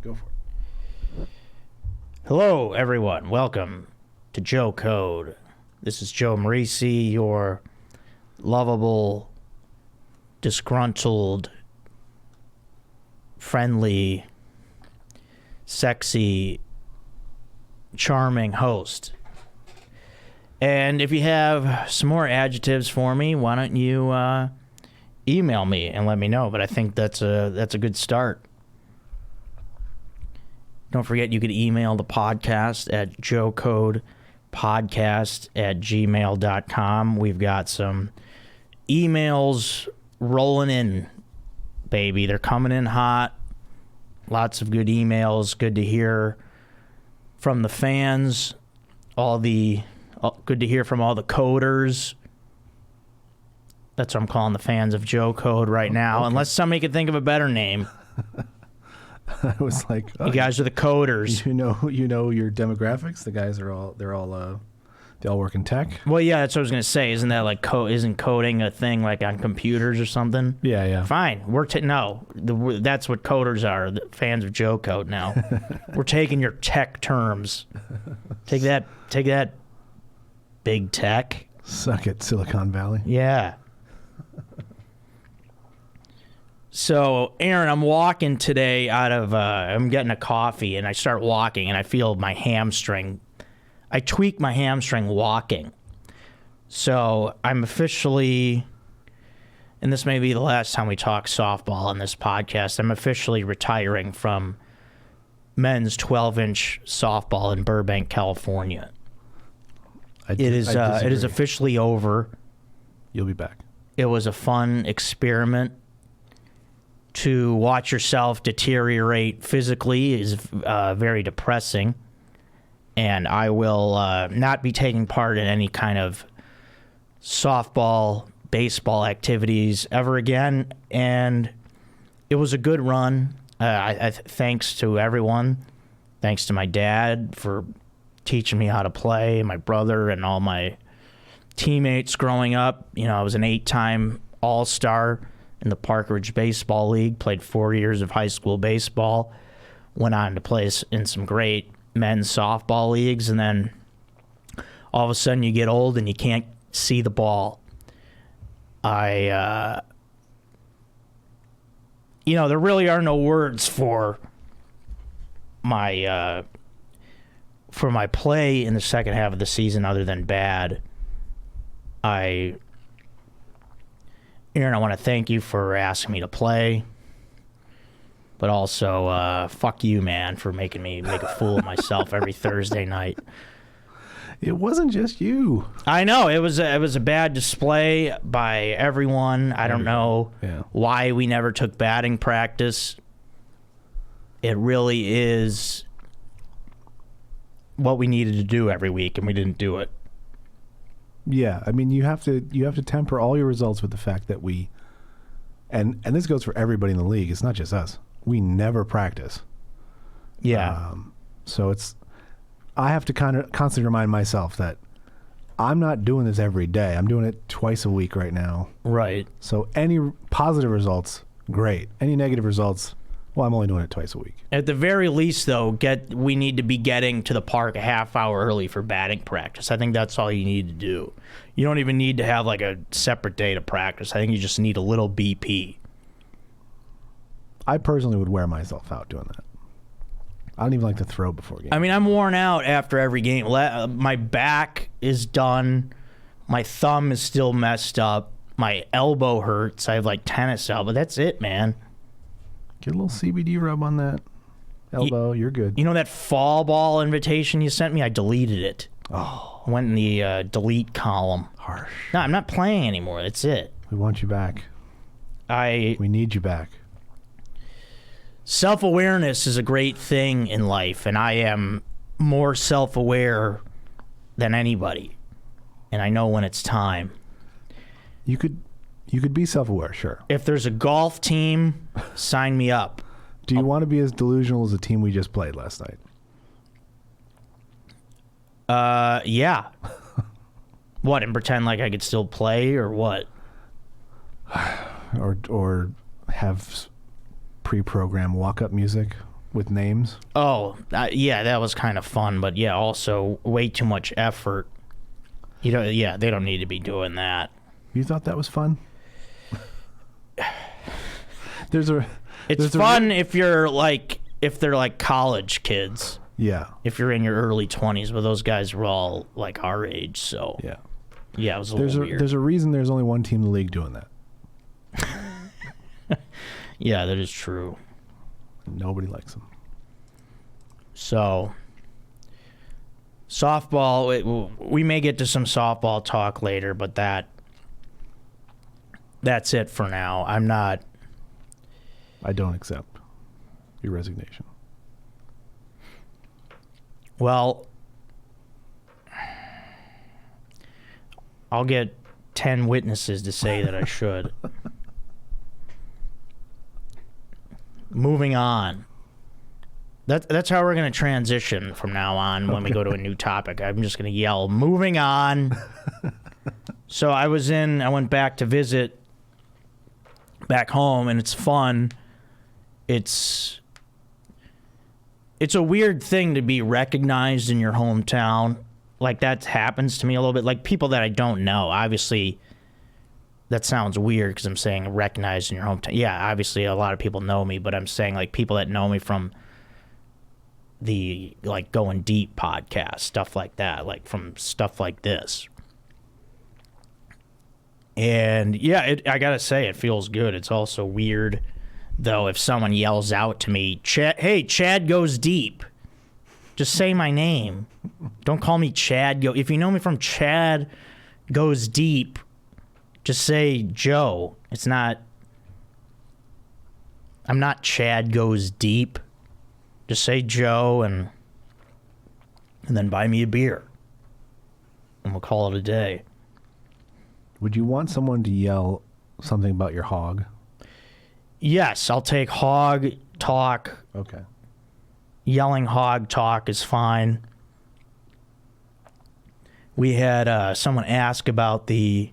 Go for it. Hello, everyone. Welcome to Joe Code. This is Joe Marrese, your lovable, disgruntled, friendly, sexy, charming host. And if you have some more adjectives for me, why don't you email me and let me know? But I think that's a good start. Don't forget you could email the podcast at joecodepodcast@gmail.com. We've got some emails rolling in, baby. They're coming in hot. Lots of good emails. Good to hear from the fans. Good to hear from all the coders. That's what I'm calling the fans of Joe Code right now. Okay. Unless somebody could think of a better name. I was like, oh, you guys are the coders. You know your demographics. The guys they all work in tech. Well, yeah, that's what I was gonna say. Isn't that like isn't coding a thing like on computers or something? Yeah. Fine. That's what coders are. The fans of Joe Code now. We're taking your tech terms. Take that, big tech. Suck it, Silicon Valley. Yeah. So, Aaron, I'm walking today I'm getting a coffee, and I start walking, and I feel my hamstring. I tweak my hamstring walking. So, I'm officially, and this may be the last time we talk softball on this podcast, I'm officially retiring from men's 12-inch softball in Burbank, California. It is officially over. You'll be back. It was a fun experiment. To watch yourself deteriorate physically is very depressing, and I will not be taking part in any kind of softball, baseball activities ever again. And it was a good run. Thanks to everyone. Thanks to my dad for teaching me how to play, my brother, and all my teammates growing up. You know, I was an 8-time All-Star in the Park Ridge Baseball League, played 4 years of high school baseball, went on to play in some great men's softball leagues, and then all of a sudden you get old and you can't see the ball. There really are no words for my play in the second half of the season other than bad. Aaron, I want to thank you for asking me to play, but also fuck you, man, for making me make a fool of myself every Thursday night. It wasn't just you. I know it was a bad display by everyone. I don't know why we never took batting practice. It really is what we needed to do every week, and we didn't do it. Yeah, I mean, you have to temper all your results with the fact that and this goes for everybody in the league. It's not just us. We never practice. Yeah. So I have to kind of constantly remind myself that I'm not doing this every day. I'm doing it twice a week right now. Right. So any positive results, great. Any negative results, well, I'm only doing it twice a week. At the very least, though, we need to be getting to the park a half hour early for batting practice. I think that's all you need to do. You don't even need to have like a separate day to practice. I think you just need a little BP. I personally would wear myself out doing that. I don't even like to throw before games. I mean, I'm worn out after every game. My back is done. My thumb is still messed up. My elbow hurts. I have like tennis elbow. That's it, man. Get a little CBD rub on that elbow. You're good. You know that fall ball invitation you sent me? I deleted it. Oh. Went in the delete column. Harsh. No, I'm not playing anymore. That's it. We want you back. We need you back. Self-awareness is a great thing in life, and I am more self-aware than anybody. And I know when it's time. You could be self-aware, sure. If there's a golf team, sign me up. Do you want to be as delusional as the team we just played last night? Yeah. What, and pretend like I could still play, or what? Or have pre-programmed walk-up music? with names. Oh, yeah, that was kind of fun, but yeah, also way too much effort. Yeah, they don't need to be doing that. You thought that was fun? It's fun if they're like college kids. Yeah. If you're in your early 20s, but those guys were all like our age, so yeah, it was a little weird. There's a reason there's only one team in the league doing that. Yeah, that is true. Nobody likes them. So, softball, we may get to some softball talk later, but that's it for now. I don't accept your resignation. Well, I'll get 10 witnesses to say that I should. Moving on. That's how we're going to transition from now on when we go to a new topic. I'm just going to yell, moving on. So I went back to visit back home, and it's fun. It's a weird thing to be recognized in your hometown. Like, that happens to me a little bit. Like, people that I don't know, obviously, that sounds weird because I'm saying recognized in your hometown. Yeah, obviously, a lot of people know me, but I'm saying, like, people that know me from the, like, Going Deep podcast, stuff like that, like, from stuff like this. And, yeah, I gotta say, it feels good. It's also weird, though, if someone yells out to me, hey, Chad Goes Deep. Just say my name. Don't call me Chad. If you know me from Chad Goes Deep, just say Joe. I'm not Chad Goes Deep. Just say Joe and then buy me a beer. And we'll call it a day. Would you want someone to yell something about your hog? Yes, I'll take hog talk. Okay. Yelling hog talk is fine. We had someone ask about the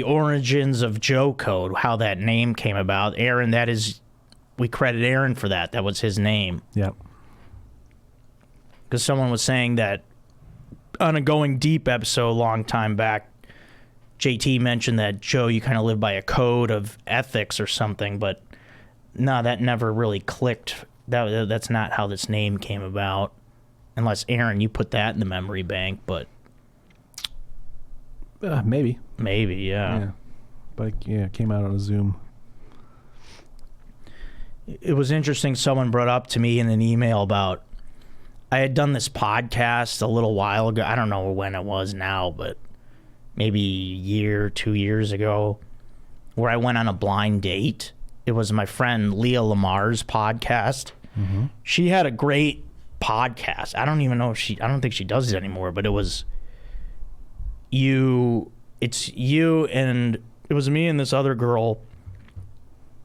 origins of Joe Code, how that name came about. Aaron, we credit Aaron for that. That was his name. Yep. Because someone was saying that on a Going Deep episode a long time back, JT mentioned that, Joe, you kind of live by a code of ethics or something, but no, that never really clicked. That's not how this name came about. Unless, Aaron, you put that in the memory bank, but... Maybe. Maybe, yeah. But, yeah, it came out on a Zoom. It was interesting. Someone brought up to me in an email about... I had done this podcast a little while ago. I don't know when it was now, but maybe a year, 2 years ago, where I went on a blind date. It was my friend Leah Lamar's podcast. Mm-hmm. She had a great podcast. I don't even know if I don't think she does it anymore, but it was it's you and it was me and this other girl,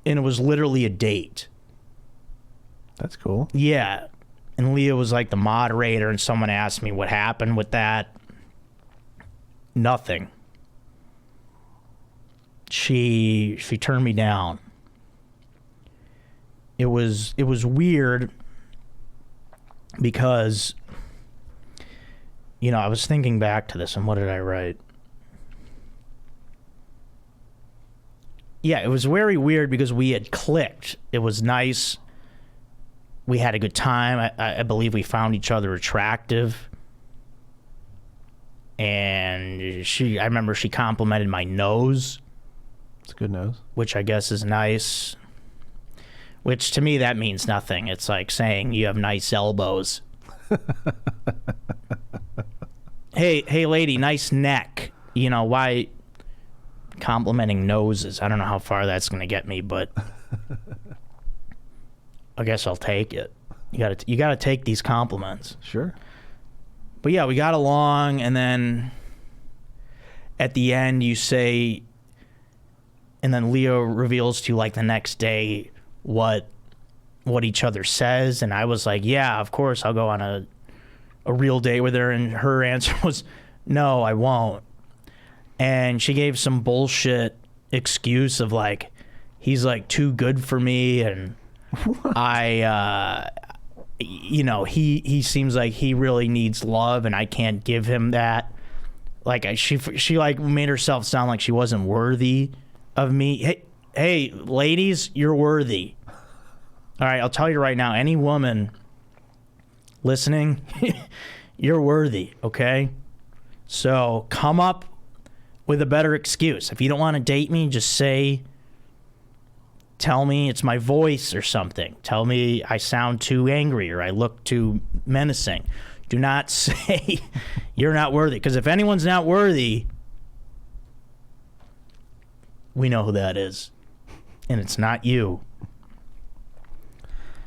and it was literally a date. That's cool. Yeah. And Leah was like the moderator, and someone asked me what happened with that. Nothing. She turned me down. It was weird because, I was thinking back to this, and what did I write? Yeah, it was very weird because we had clicked. It was nice. We had a good time. I believe we found each other attractive. And I remember she complimented my nose. It's a good nose. Which I guess is nice. Which to me, that means nothing. It's like saying you have nice elbows. Hey, lady, nice neck. Why complimenting noses? I don't know how far that's going to get me, but I guess I'll take it. You got to take these compliments. Sure. But yeah, we got along, and then at the end you say, and then Leo reveals to you like the next day what each other says, and I was like, yeah, of course I'll go on a real date with her, and her answer was, no, I won't. And she gave some bullshit excuse of like, he's like too good for me, and you know, he seems like he really needs love, and I can't give him that. Like she like made herself sound like she wasn't worthy of me. Hey, ladies, you're worthy. All right, I'll tell you right now, any woman listening, you're worthy, okay? So come up with a better excuse. If you don't want to date me, just tell me it's my voice or something. Tell me I sound too angry or I look too menacing. Do not say you're not worthy, because if anyone's not worthy, we know who that is, and it's not you.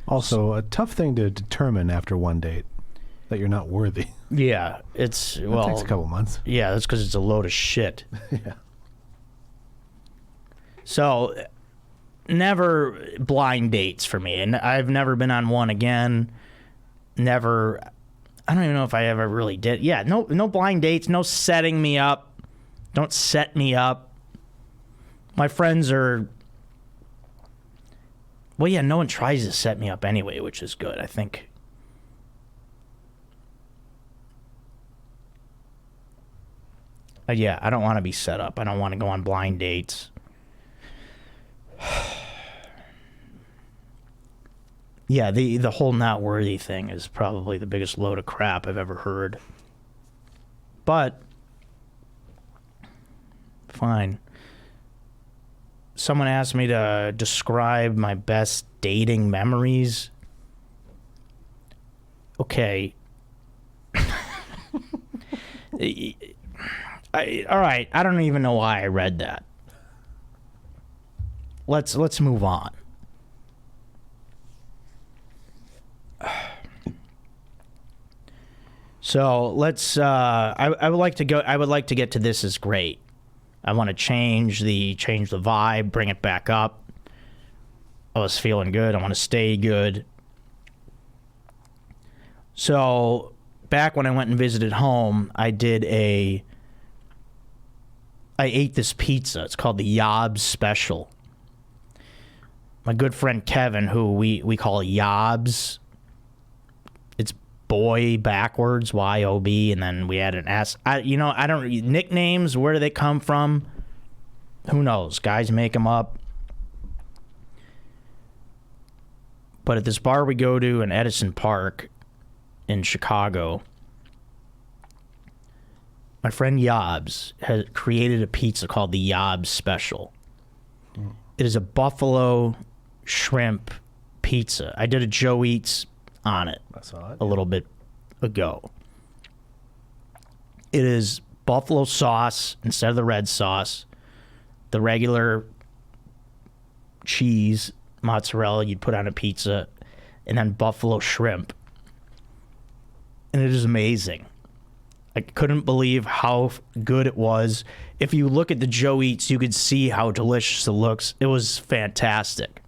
Also, a tough thing to determine after one date that you're not worthy. Yeah, it takes a couple months. Yeah, that's because it's a load of shit. Yeah. So, never blind dates for me, and I've never been on one again. Never. I don't even know if I ever really did. Yeah, no blind dates, no setting me up. Don't set me up. My friends are. Well, yeah, no one tries to set me up anyway, which is good, I think. Yeah, I don't want to be set up. I don't want to go on blind dates. Yeah, the whole not worthy thing is probably the biggest load of crap I've ever heard. But, fine. Someone asked me to describe my best dating memories. Okay. All right, I don't even know why I read that. Let's move on. So let's. I would like to go. I would like to get to This Is Great. I want to change the vibe, bring it back up. I was feeling good. I want to stay good. So back when I went and visited home, I ate this pizza. It's called the Yab Special. My good friend Kevin, who we call Yobs. It's boy backwards, Y-O-B, and then we add an S. I don't nicknames. Where do they come from? Who knows? Guys make them up. But at this bar we go to in Edison Park in Chicago, my friend Yobs has created a pizza called the Yab Special. It is a buffalo shrimp pizza. I did a Joe Eats on it a little bit ago. It is buffalo sauce instead of the red sauce, the regular cheese, mozzarella you'd put on a pizza, and then buffalo shrimp. And it is amazing. I couldn't believe how good it was. If you look at the Joe Eats, you could see how delicious it looks. It was fantastic.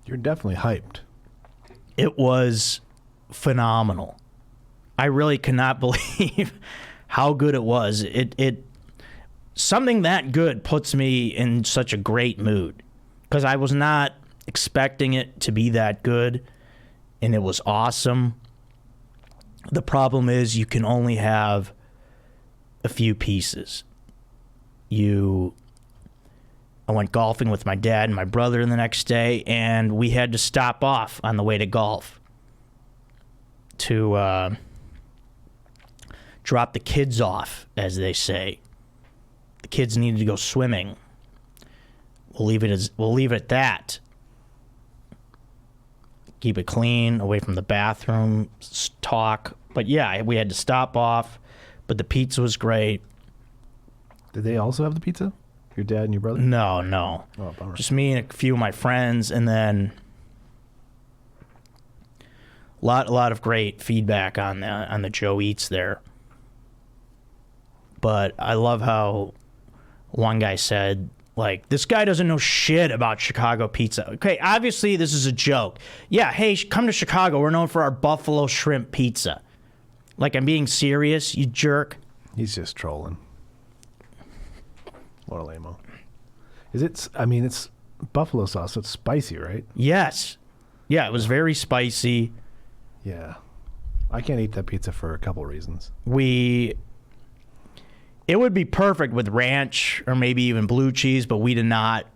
You're definitely hyped. It was phenomenal. I really cannot believe how good it was. It something that good puts me in such a great mood, because I was not expecting it to be that good, and it was awesome. The problem is you can only have a few pieces. I went golfing with my dad and my brother the next day, and we had to stop off on the way to golf to drop the kids off, as they say. The kids needed to go swimming. We'll leave it at that. Keep it clean, away from the bathroom talk. But yeah, we had to stop off. But the pizza was great. Did they also have the pizza? Your dad and your brother? No. Oh, bummer. Just me and a few of my friends, and then a lot of great feedback on the Joe Eats there. But I love how one guy said, like, this guy doesn't know shit about Chicago pizza. Okay, obviously this is a joke. Yeah, hey, come to Chicago. We're known for our buffalo shrimp pizza. Like, I'm being serious, you jerk. He's just trolling. What a lame-o. It's buffalo sauce, so it's spicy, right? Yes. Yeah, it was very spicy. Yeah. I can't eat that pizza for a couple reasons. It would be perfect with ranch or maybe even blue cheese, but we did not.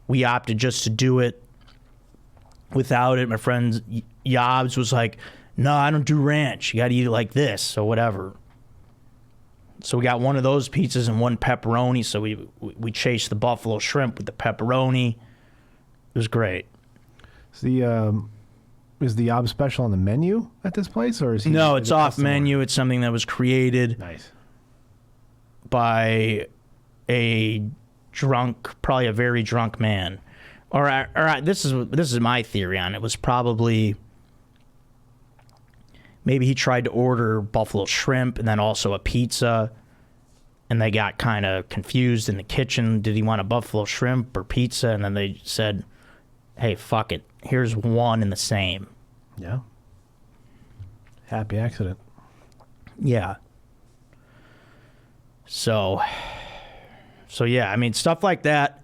We opted just to do it without it. My friend Yobs was like, no, I don't do ranch. You got to eat it like this or whatever. So we got one of those pizzas and one pepperoni. So we chased the buffalo shrimp with the pepperoni. It was great. Is the Yab Special on the menu at this place, or is he? No, it's off menu. It's something that was created by a drunk, probably a very drunk man. All right. This is my theory on it. It was probably maybe he tried to order buffalo shrimp and then also a pizza, and they got kind of confused in the kitchen. Did he want a buffalo shrimp or pizza? And then they said, hey, fuck it. Here's one and the same. Yeah. Happy accident. Yeah. So yeah, I mean, stuff like that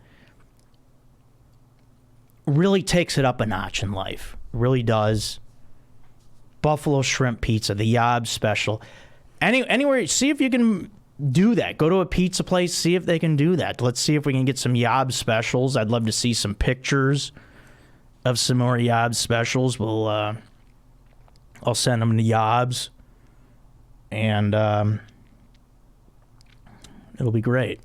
really takes it up a notch in life. Really does. Buffalo shrimp pizza, the Yab Special. Anywhere, see if you can do that. Go to a pizza place, see if they can do that. Let's see if we can get some Yab Specials. I'd love to see some pictures of some more Yab Specials. I'll send them to Yobs, and it'll be great.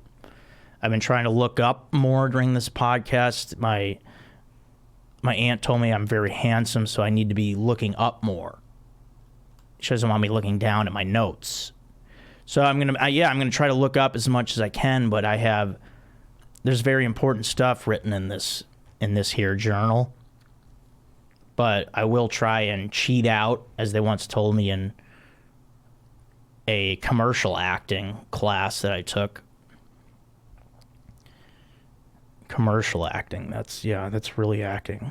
I've been trying to look up more during this podcast. My aunt told me I'm very handsome, so I need to be looking up more. She doesn't want me looking down at my notes. So I'm gonna try to look up as much as I can, but there's very important stuff written in this here journal. But I will try and cheat out, as they once told me in a commercial acting class that I took. Commercial acting, that's really acting.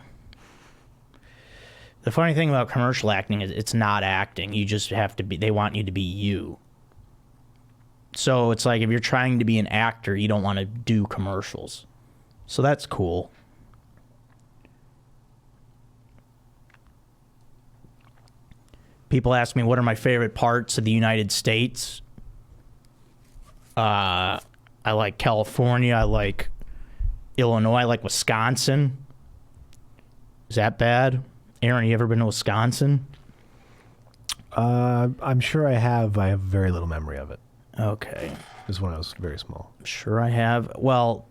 The funny thing about commercial acting is it's not acting. You just have to be, they want you to be you. So it's like if you're trying to be an actor, you don't want to do commercials. So that's cool. People ask me what are my favorite parts of the United States. I like California. I like Illinois. I like Wisconsin. Is that bad? Aaron, you ever been to Wisconsin? I'm sure I have. I have very little memory of it. Okay. Just when I was very small. I'm sure I have. Well,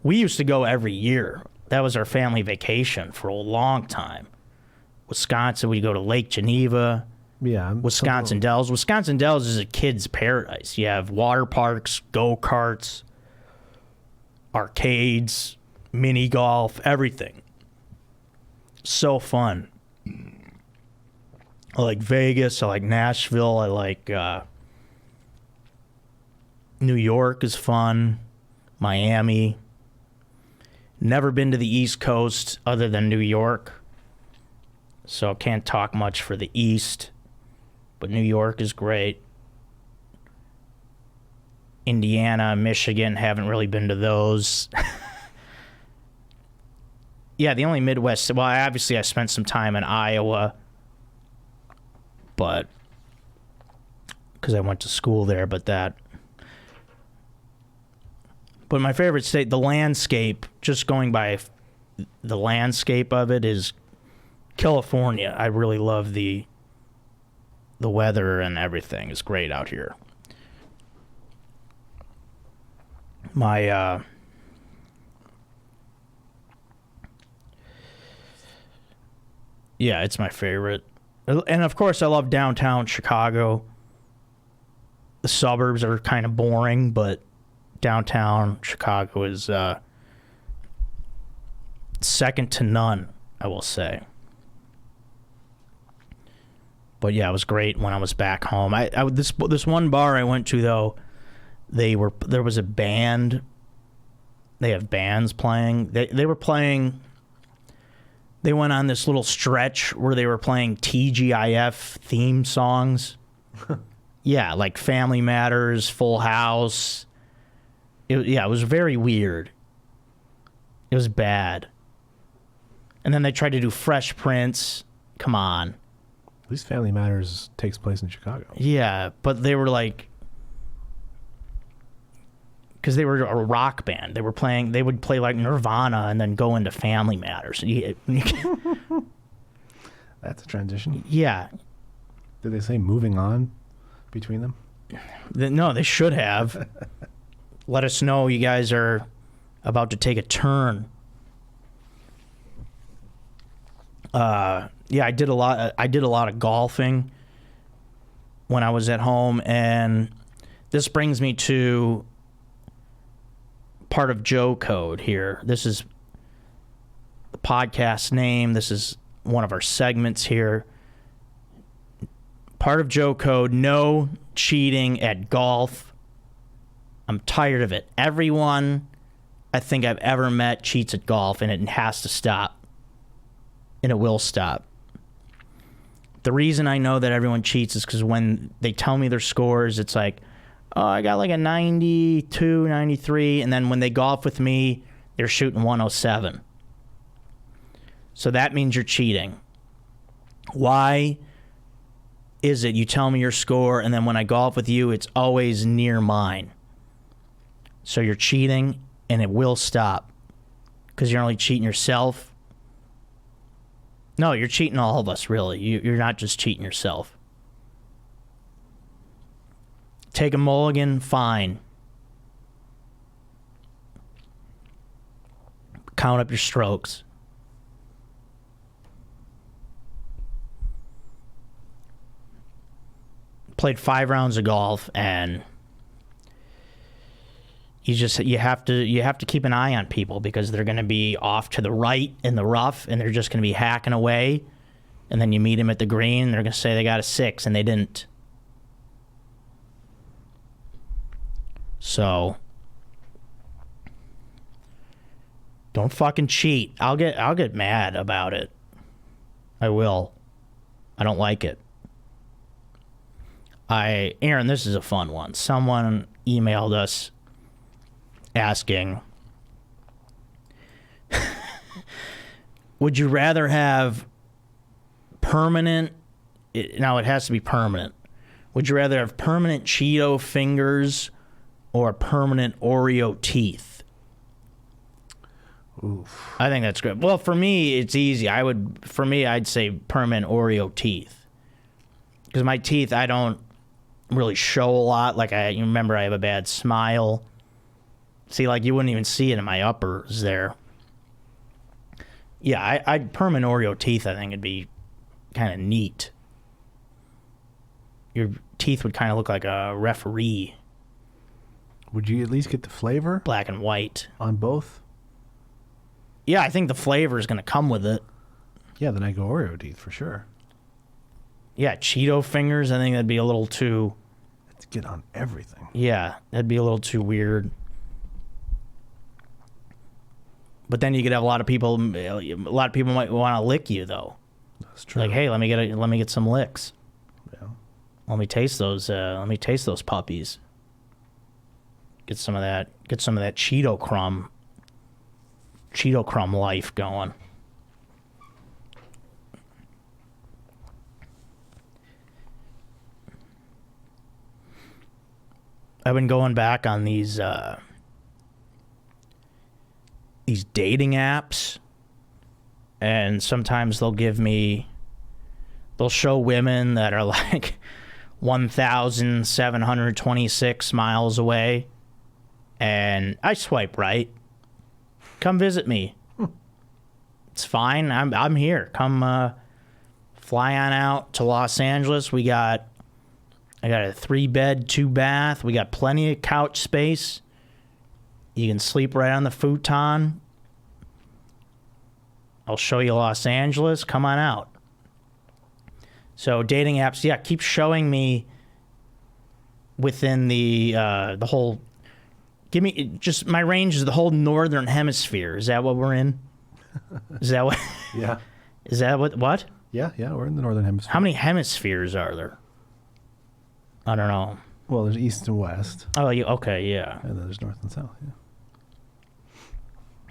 we used to go every year. That was our family vacation for a long time. Wisconsin, we go to Lake Geneva. Yeah. Wisconsin Dells. Wisconsin Dells is a kid's paradise. You have water parks, go-karts, arcades, mini golf, everything. So fun. I like Vegas. I like Nashville. I like New York is fun. Miami. Never been to the East Coast other than New York. So can't talk much for the East. But New York is great. Indiana, Michigan, haven't really been to those. Yeah, the only Midwest. Well, obviously I spent some time in Iowa, but because I went to school there. But my favorite state, the landscape, just going by the landscape of it, is California. I really love the weather and everything is great out here. Yeah, it's my favorite. And of course, I love downtown Chicago. The suburbs are kind of boring, but downtown Chicago is second to none, I will say. But yeah, it was great when I was back home. This one bar I went to, though, there was a band. They have bands playing. They were playing. They went on this little stretch where they were playing TGIF theme songs. Yeah, like Family Matters, Full House. It was very weird. It was bad. And then they tried to do Fresh Prince. Come on. At least Family Matters takes place in Chicago. Yeah, but they were like, because they were a rock band. They would play like Nirvana and then go into Family Matters. That's a transition. Yeah. Did they say moving on between them? No, they should have. Let us know you guys are about to take a turn. Yeah, I did a lot of golfing when I was at home, and this brings me to part of Joe Code here. This is the podcast name. This is one of our segments here. Part of Joe Code, no cheating at golf. I'm tired of it. Everyone I think I've ever met cheats at golf, and it has to stop. And it will stop. The reason I know that everyone cheats is because when they tell me their scores, it's like, oh, I got like a 92, 93, and then when they golf with me, they're shooting 107. So that means you're cheating. Why is it you tell me your score, and then when I golf with you, it's always near mine? So you're cheating, and it will stop because you're only cheating yourself. No, you're cheating all of us, really. You're not just cheating yourself. Take a mulligan, fine. Count up your strokes. Played 5 rounds of golf, and you have to keep an eye on people because they're going to be off to the right in the rough, and they're just going to be hacking away. And then you meet them at the green, and they're going to say they got a 6, and they didn't. So don't fucking cheat. I'll get mad about it. I will. I don't like it. Aaron, this is a fun one. Someone emailed us asking, would you rather have permanent, now it has to be permanent, would you rather have permanent Cheeto fingers or permanent Oreo teeth? Oof. I think that's good. Well, for me, it's easy. I'd say permanent Oreo teeth. Because my teeth, I don't really show a lot. Like, you remember I have a bad smile. See, like, you wouldn't even see it in my uppers there. Yeah, I'd permanent Oreo teeth, I think it'd be kind of neat. Your teeth would kind of look like a referee. Would you at least get the flavor? Black and white. On both? Yeah, I think the flavor is going to come with it. Yeah, then I go Oreo teeth for sure. Yeah, Cheeto fingers, I think that'd be a little too... Let's get on everything. Yeah, that'd be a little too weird. But then you could have a lot of people might want to lick you, though. That's true. Like, hey, let me get some licks. Yeah. Let me taste those puppies. Get some of that Cheeto crumb life going. I've been going back on these dating apps, and sometimes they'll show women that are like 1,726 miles away, and I swipe right. Come visit me. It's fine. I'm here. Come fly on out to Los Angeles. I got a 3-bed, 2-bath. We got plenty of couch space. You can sleep right on the futon. I'll show you Los Angeles. Come on out. So dating apps, yeah, keep showing me within the whole. Give me just my range is the whole northern hemisphere. Is that what we're in? Is that what? Yeah. Is that what? Yeah, we're in the northern hemisphere. How many hemispheres are there? I don't know. Well, there's east and west. Oh, okay, yeah. And then there's north and south, yeah.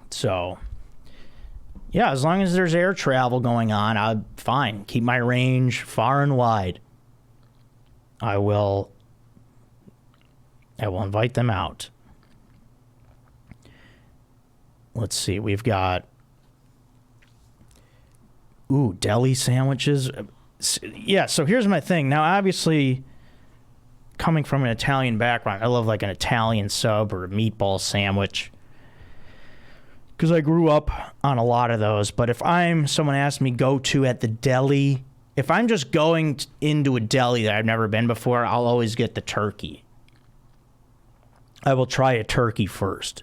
So, Yeah, as long as there's air travel going on, I'm fine. Keep my range far and wide. I will invite them out. Let's see. We've got Deli Sandwiches. Yeah, so here's my thing. Now, obviously, coming from an Italian background, I love like an Italian sub or a meatball sandwich because I grew up on a lot of those. But if someone asked me go to at the deli, if I'm just going into a deli that I've never been before, I'll always get the turkey. I will try a turkey first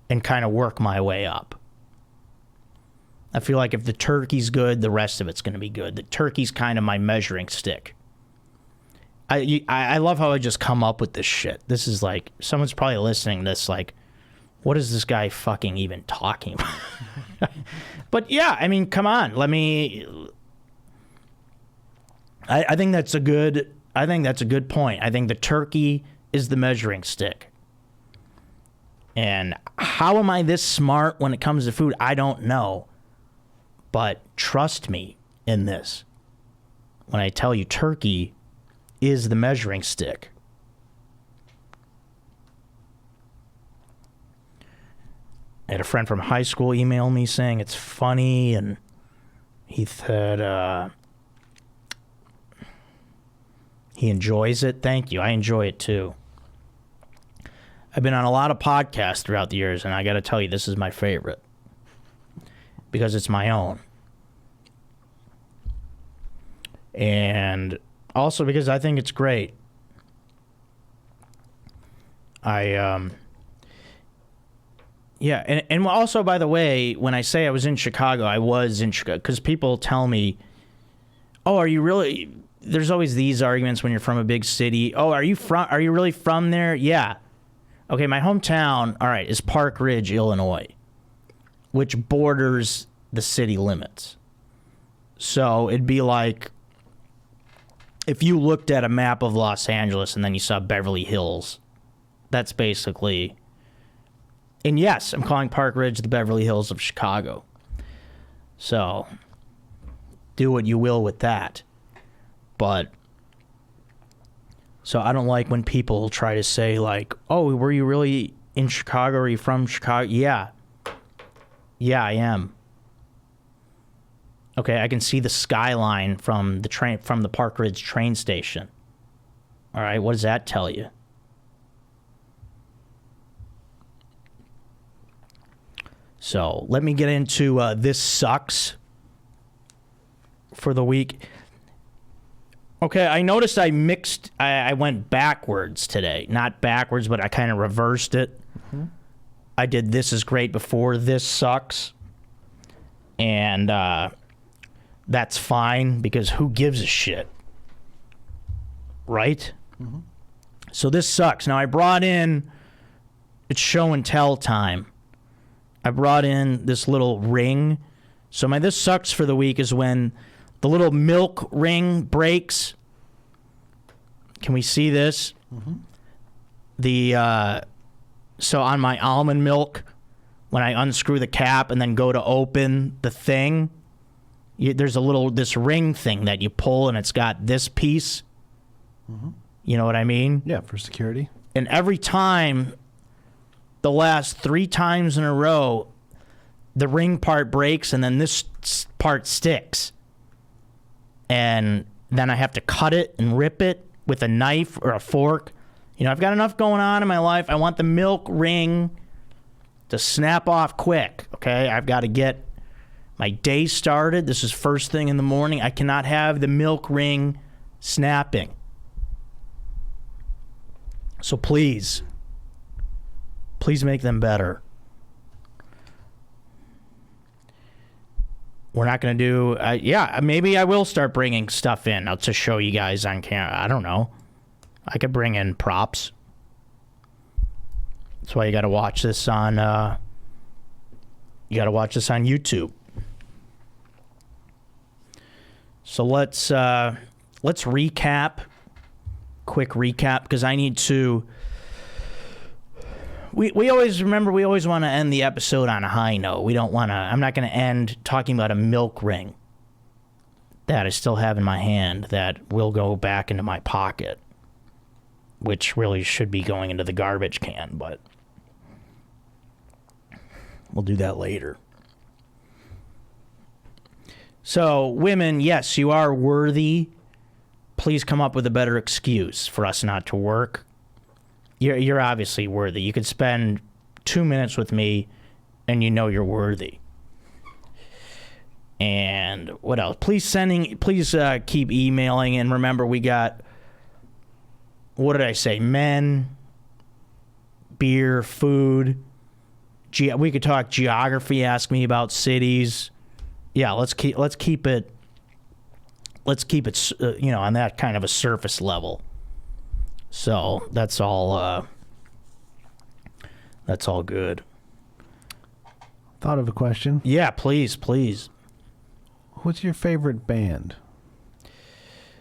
and kind of work my way up. I feel like if the turkey's good, the rest of it's going to be good. The turkey's kind of my measuring stick. I love how I just come up with this shit. This is like, someone's probably listening to this like, what is this guy fucking even talking about? But yeah, I mean, come on. I think that's a good point. I think the turkey is the measuring stick. And how am I this smart when it comes to food? I don't know. But trust me in this. When I tell you turkey is the measuring stick. I had a friend from high school email me saying it's funny, and he said he enjoys it. Thank you. I enjoy it too. I've been on a lot of podcasts throughout the years, and I got to tell you, this is my favorite because it's my own. And also because I think it's great. Yeah, and also, by the way, when I say I was in Chicago, I was in Chicago, because people tell me, oh, are you really, there's always these arguments when you're from a big city. Oh, are you really from there? Yeah. Okay, my hometown, all right, is Park Ridge, Illinois, which borders the city limits. So it'd be like if you looked at a map of Los Angeles and then you saw Beverly Hills. That's basically... And yes, I'm calling Park Ridge the Beverly Hills of Chicago. So, do what you will with that. But, so I don't like when people try to say like, oh, were you really in Chicago? Are you from Chicago? Yeah. Yeah, I am. Okay, I can see the skyline from the Park Ridge train station. All right, what does that tell you? So let me get into this sucks for the week. Okay, I noticed I went backwards today. Not backwards, but I kind of reversed it. Mm-hmm. I did this is great before this sucks. And that's fine because who gives a shit? Right? Mm-hmm. So this sucks. Now I brought in, it's show and tell time. I brought in this little ring. So my this sucks for the week is when the little milk ring breaks. Can we see this? Mm-hmm. So on my almond milk, when I unscrew the cap and then go to open the thing, there's this ring thing that you pull and it's got this piece. Mm-hmm. You know what I mean? Yeah, for security. And every time, the last 3 times in a row, the ring part breaks and then this part sticks. And then I have to cut it and rip it with a knife or a fork. You know, I've got enough going on in my life. I want the milk ring to snap off quick, okay? I've got to get my day started. This is first thing in the morning. I cannot have the milk ring snapping. So please make them better. We're not going to do... maybe I will start bringing stuff in to show you guys on camera. I don't know. I could bring in props. That's why you got to watch this on... YouTube. So let's recap. Quick recap, because I need to... we always want to end the episode on a high note. We don't want to. I'm not going to end talking about a milk ring that I still have in my hand that will go back into my pocket, which really should be going into the garbage can, but we'll do that later. So, women, yes, you are worthy. Please come up with a better excuse for us not to work. You're obviously worthy. You could spend 2 minutes with me and you know you're worthy. And what else? Please keep emailing. And remember, we got, what did I say? Men, beer, food. We could talk geography. Ask me about cities. Yeah, let's keep it. Let's keep it, on that kind of a surface level. So that's all. That's all good. Thought of a question. Yeah, please. What's your favorite band?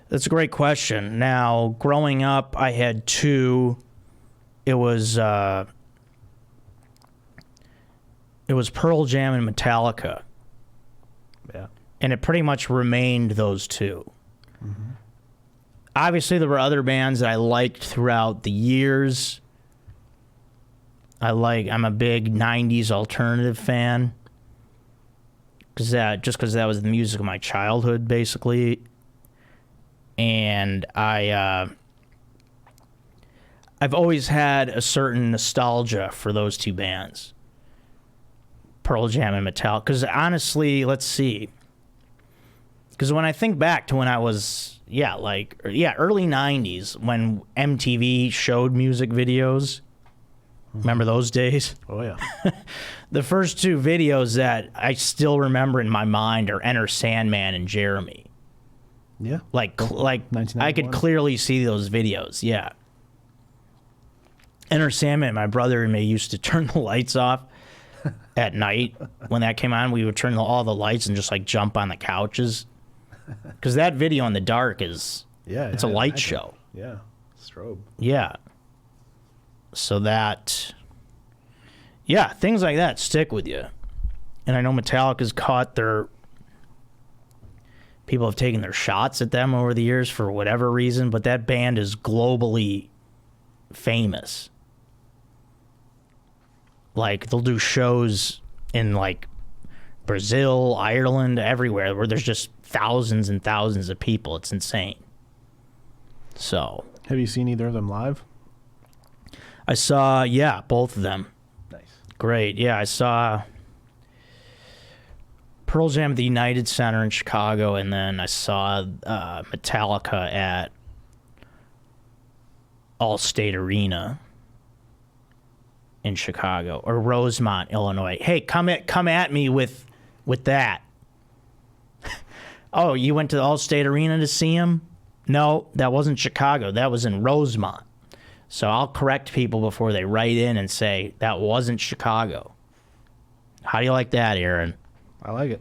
That's a great question. Now, growing up, I had two. It was Pearl Jam and Metallica. Yeah. And it pretty much remained those two. Mm-hmm. Obviously, there were other bands that I liked throughout the years. I'm a big 90s alternative fan. Because that was the music of my childhood, basically. And I've always had a certain nostalgia for those two bands. Pearl Jam and Metallica. Because honestly, let's see. Because when I think back to when I was, early 90s, when MTV showed music videos. Remember those days? Oh, yeah. The first two videos that I still remember in my mind are Enter Sandman and Jeremy. Yeah. Like I could clearly see those videos, yeah. Enter Sandman, my brother and me used to turn the lights off at night. When that came on, we would turn all the lights and just jump on the couches. Because that video in the dark it's a light show. Yeah, strobe. Yeah. So things like that stick with you. And I know Metallica's people have taken their shots at them over the years for whatever reason, but that band is globally famous. They'll do shows in Brazil, Ireland, everywhere where there's just thousands and thousands of people. It's insane. So, have you seen either of them live? I saw, both of them. Nice. Great. Yeah, I saw Pearl Jam at the United Center in Chicago, and then I saw Metallica at Allstate Arena in Chicago, or Rosemont, Illinois. Hey, come at me with that. Oh, you went to the Allstate Arena to see him? No, that wasn't Chicago. That was in Rosemont. So I'll correct people before they write in and say, that wasn't Chicago. How do you like that, Aaron? I like it.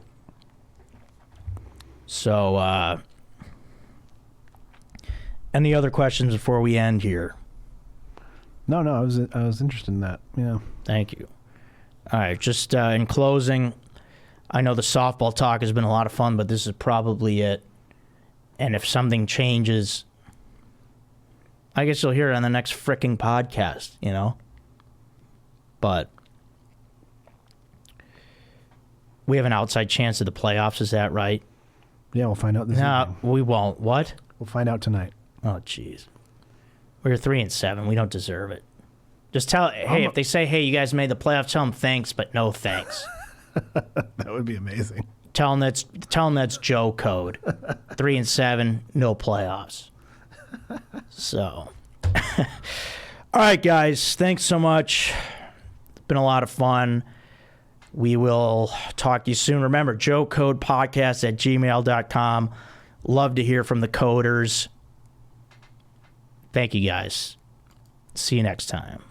So, any other questions before we end here? No, I was interested in that. Yeah. Thank you. All right, just in closing, I know the softball talk has been a lot of fun, but this is probably it. And if something changes, I guess you'll hear it on the next frickin' podcast, But we have an outside chance of the playoffs, is that right? Yeah, we'll find out this evening. No, we won't. What? We'll find out tonight. Oh, jeez. We're 3-7. We don't deserve it. Just if they say, hey, you guys made the playoffs, tell them thanks, but no thanks. That would be amazing. Tell them that's Joe code. 3-7, no playoffs. So, all right, guys, thanks so much. It's been a lot of fun. We will talk to you soon. Remember, joecodepodcast@gmail.com. Love to hear from the coders. Thank you, guys. See you next time.